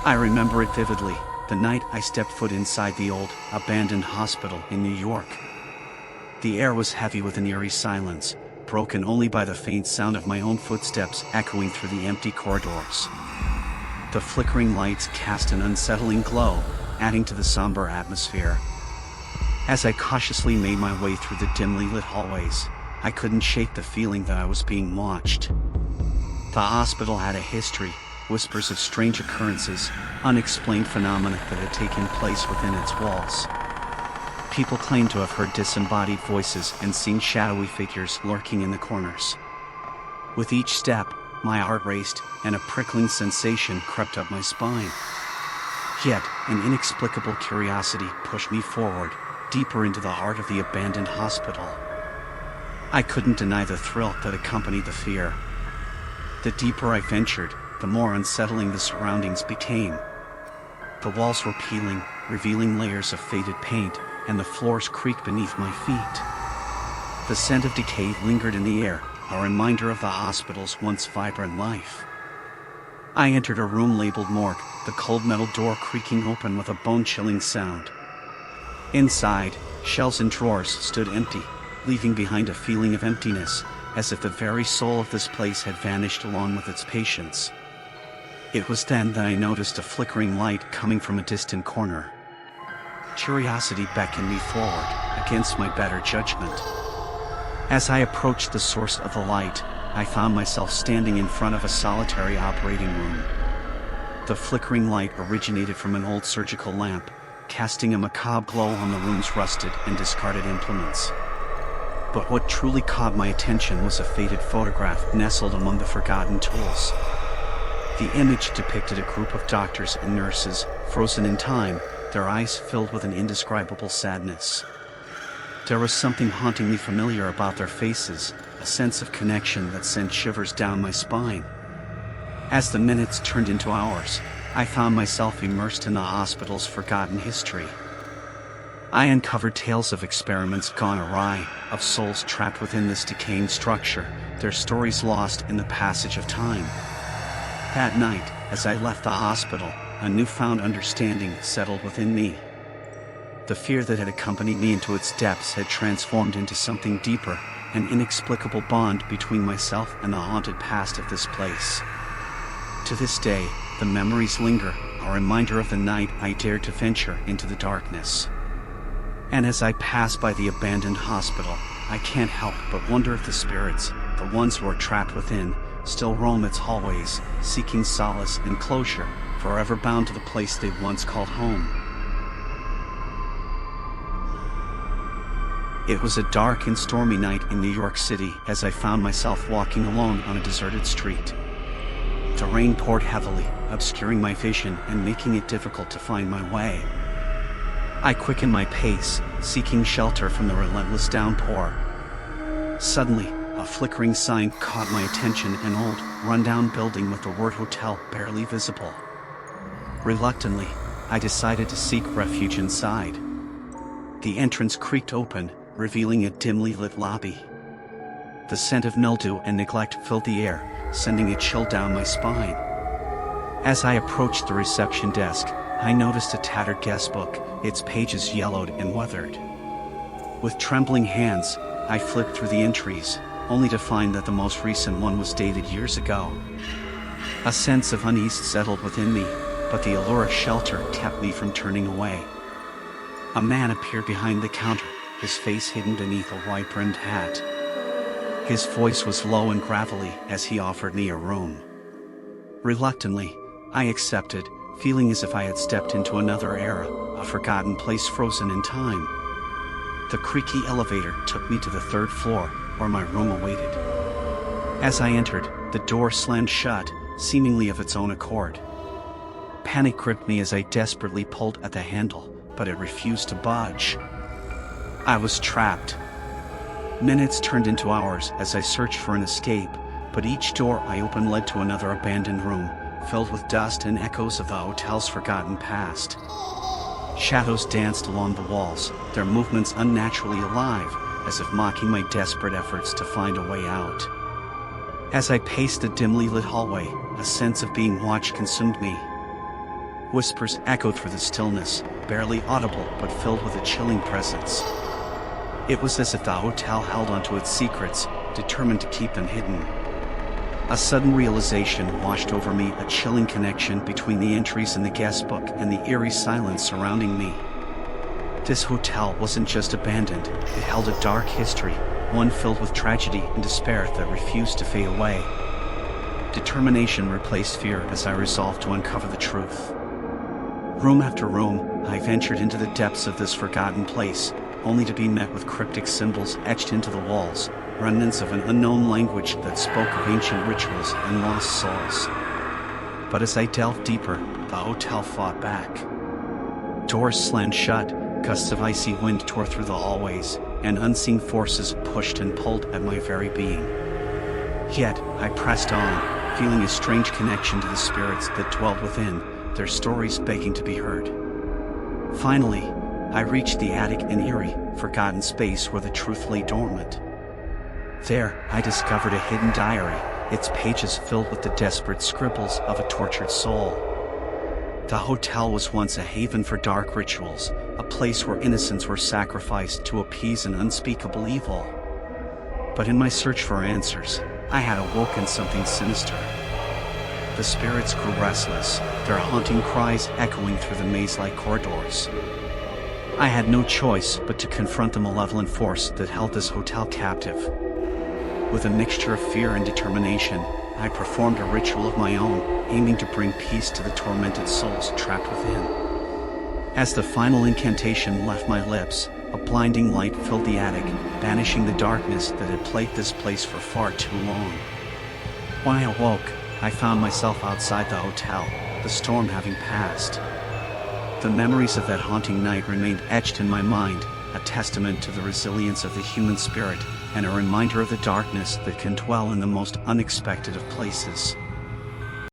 I remember it vividly, the night I stepped foot inside the old, abandoned hospital in New York. The air was heavy with an eerie silence, broken only by the faint sound of my own footsteps echoing through the empty corridors. The flickering lights cast an unsettling glow, adding to the somber atmosphere. As I cautiously made my way through the dimly lit hallways, I couldn't shake the feeling that I was being watched. The hospital had a history, whispers of strange occurrences, unexplained phenomena that had taken place within its walls. People claimed to have heard disembodied voices and seen shadowy figures lurking in the corners. With each step, my heart raced, and a prickling sensation crept up my spine. Yet, an inexplicable curiosity pushed me forward, deeper into the heart of the abandoned hospital. I couldn't deny the thrill that accompanied the fear. The deeper I ventured, the more unsettling the surroundings became. The walls were peeling, revealing layers of faded paint, and the floors creaked beneath my feet. The scent of decay lingered in the air, a reminder of the hospital's once vibrant life. I entered a room labeled morgue, the cold metal door creaking open with a bone-chilling sound. Inside, shelves and drawers stood empty, leaving behind a feeling of emptiness, as if the very soul of this place had vanished along with its patients. It was then that I noticed a flickering light coming from a distant corner. Curiosity beckoned me forward, against my better judgment. As I approached the source of the light, I found myself standing in front of a solitary operating room. The flickering light originated from an old surgical lamp, casting a macabre glow on the room's rusted and discarded implements. But what truly caught my attention was a faded photograph nestled among the forgotten tools. The image depicted a group of doctors and nurses, frozen in time, their eyes filled with an indescribable sadness. There was something hauntingly familiar about their faces, a sense of connection that sent shivers down my spine. As the minutes turned into hours, I found myself immersed in the hospital's forgotten history. I uncovered tales of experiments gone awry, of souls trapped within this decaying structure, their stories lost in the passage of time. That night, as I left the hospital, a newfound understanding settled within me. The fear that had accompanied me into its depths had transformed into something deeper, an inexplicable bond between myself and the haunted past of this place. To this day, the memories linger, a reminder of the night I dared to venture into the darkness. And as I pass by the abandoned hospital, I can't help but wonder if the spirits, the ones who are trapped within, still roam its hallways, seeking solace and closure, forever bound to the place they once called home. It was a dark and stormy night in New York City as I found myself walking alone on a deserted street. The rain poured heavily, obscuring my vision and making it difficult to find my way. I quickened my pace, seeking shelter from the relentless downpour. Suddenly, a flickering sign caught my attention, an old, run-down building with the word hotel barely visible. Reluctantly, I decided to seek refuge inside. The entrance creaked open, revealing a dimly lit lobby. The scent of mildew and neglect filled the air, sending a chill down my spine. As I approached the reception desk, I noticed a tattered guest book, its pages yellowed and weathered. With trembling hands, I flipped through the entries, only to find that the most recent one was dated years ago. A sense of unease settled within me, but the allure of shelter kept me from turning away. A man appeared behind the counter, his face hidden beneath a wide-brimmed hat. His voice was low and gravelly as he offered me a room. Reluctantly, I accepted, feeling as if I had stepped into another era, a forgotten place frozen in time. The creaky elevator took me to the third floor, where my room awaited. As I entered, the door slammed shut, seemingly of its own accord. Panic gripped me as I desperately pulled at the handle, but it refused to budge. I was trapped. Minutes turned into hours as I searched for an escape, but each door I opened led to another abandoned room, filled with dust and echoes of the hotel's forgotten past. Shadows danced along the walls, their movements unnaturally alive, as if mocking my desperate efforts to find a way out. As I paced the dimly lit hallway, a sense of being watched consumed me. Whispers echoed through the stillness, barely audible but filled with a chilling presence. It was as if the hotel held onto its secrets, determined to keep them hidden. A sudden realization washed over me, a chilling connection between the entries in the guest book and the eerie silence surrounding me. This hotel wasn't just abandoned, it held a dark history, one filled with tragedy and despair that refused to fade away. Determination replaced fear as I resolved to uncover the truth. Room after room, I ventured into the depths of this forgotten place, only to be met with cryptic symbols etched into the walls, remnants of an unknown language that spoke of ancient rituals and lost souls. But as I delved deeper, the hotel fought back. Doors slammed shut, gusts of icy wind tore through the hallways, and unseen forces pushed and pulled at my very being. Yet, I pressed on, feeling a strange connection to the spirits that dwelled within, their stories begging to be heard. Finally, I reached the attic, an eerie, forgotten space where the truth lay dormant. There, I discovered a hidden diary, its pages filled with the desperate scribbles of a tortured soul. The hotel was once a haven for dark rituals, a place where innocents were sacrificed to appease an unspeakable evil. But in my search for answers, I had awoken something sinister. The spirits grew restless, their haunting cries echoing through the maze-like corridors. I had no choice but to confront the malevolent force that held this hotel captive. With a mixture of fear and determination, I performed a ritual of my own, aiming to bring peace to the tormented souls trapped within. As the final incantation left my lips, a blinding light filled the attic, banishing the darkness that had plagued this place for far too long. When I awoke, I found myself outside the hotel, the storm having passed. The memories of that haunting night remained etched in my mind, a testament to the resilience of the human spirit, and a reminder of the darkness that can dwell in the most unexpected of places.